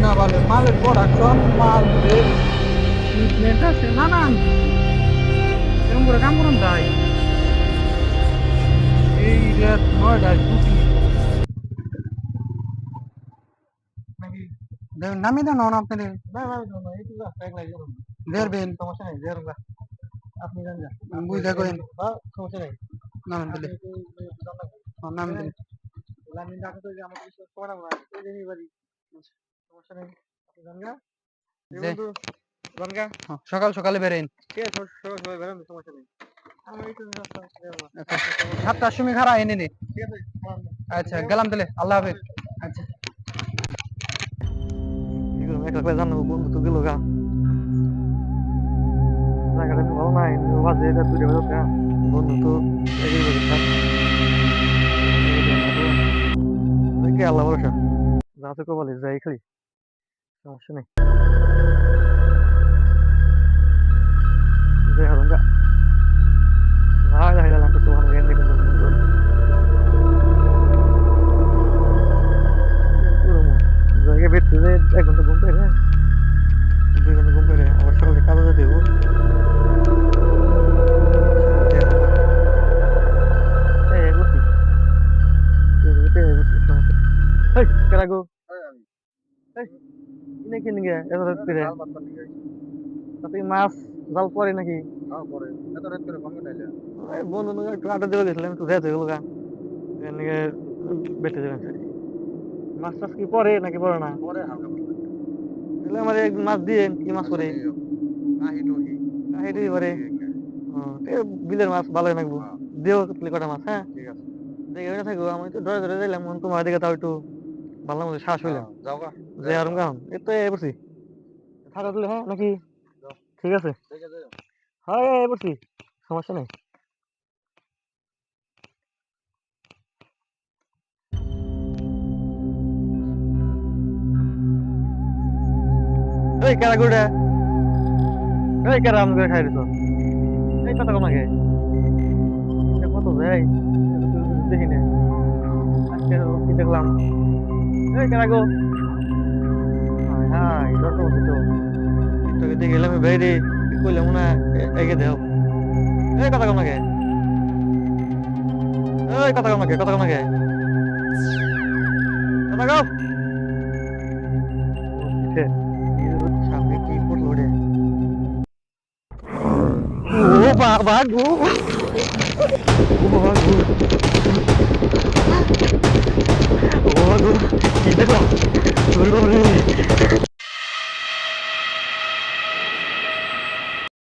না বলে মালের প্রোডাকশন মাল ট্রিটমেন্ট আছে নানান এরকম করে কাম করুন তাই এই রাত 9টায় ছুটি নাকি নামি দেন না আপনার না নামি দেন না এই তো এক লাগে দেড়বেন সমস্যা নেই দেড়বা আপনি জান যান বুঝা করেন হ্যাঁ সমস্যা নেই নামেন দিলে নাম দিন লামিন ডাকে তো যে আমাকে কিছু করা না এই যে বাড়ি সমস্যা নেই আপনি জান গা বন্ধু জান গা সকাল সকালে বেরেন ঠিক আছে সকাল সকালে বেরেন সমস্যা নেই আমি এই তো রাস্তা আচ্ছা 7টার সময় খারা এনে নে ঠিক আছে আচ্ছা গেলাম তাহলে আল্লাহ হাফেজ আচ্ছা এগুলো একটা জানো বন্ধু তো গেল গা জায়গাটা ভালো নাই বাজে এটা দুইটা বাজে হ্যাঁ বন্ধু তো এগিয়ে গেছে আল্লাহ ভরসা যা তো কপালে যাই খালি সমস্যা নেই যাই হারুন গা ভাই যাই গেলাম তো ভালো জ্ঞান দেখুন জায়গায় বেরতে যে 1 ঘন্টা ঘুম পেরে 2 ঘন্টা ঘুম পেরে আবার সকালে কাজে যেতে হবো কেরাগো নাকি নিগে এত রাত করে তুই মাছ জাল পরে নাকি বন্ধু একটু আড্ডা দেওয়া গেছিলাম একটু যেতে হলো গা নিয়ে বেঁচে যাবেন মাছ টাছ কি পরে নাকি পরে না তাহলে আমার এক মাছ দিয়ে কি মাছ পরে কাহিটি পরে বিলের মাছ ভালো লাগবো দিও কটা মাছ হ্যাঁ দেখে থাকবো আমি তো ধরে ধরে যাইলাম তোমার দিকে তাও একটু ভালো মতো শ্বাস হইলাম যে আর গান এই তো এই বসি থাকা দিলে হ্যাঁ নাকি ঠিক আছে হ্যাঁ এই বসি সমস্যা নেই এই কেরা গুড়া এই কেরা আমি করে খাই দিছ এই কথা কম আগে কত যাই দেখি না আজকে কি দেখলাম এই কেরা গো হাই হাই যত বসে তো তোকে দেখে গেলাম বাইরে কি করলাম না এগে দেও এই কথা কম আগে এই কথা কম আগে কথা কম আগে কথা কও সামনে কি পড়লো রে ও বাবা গো ও বাবা গো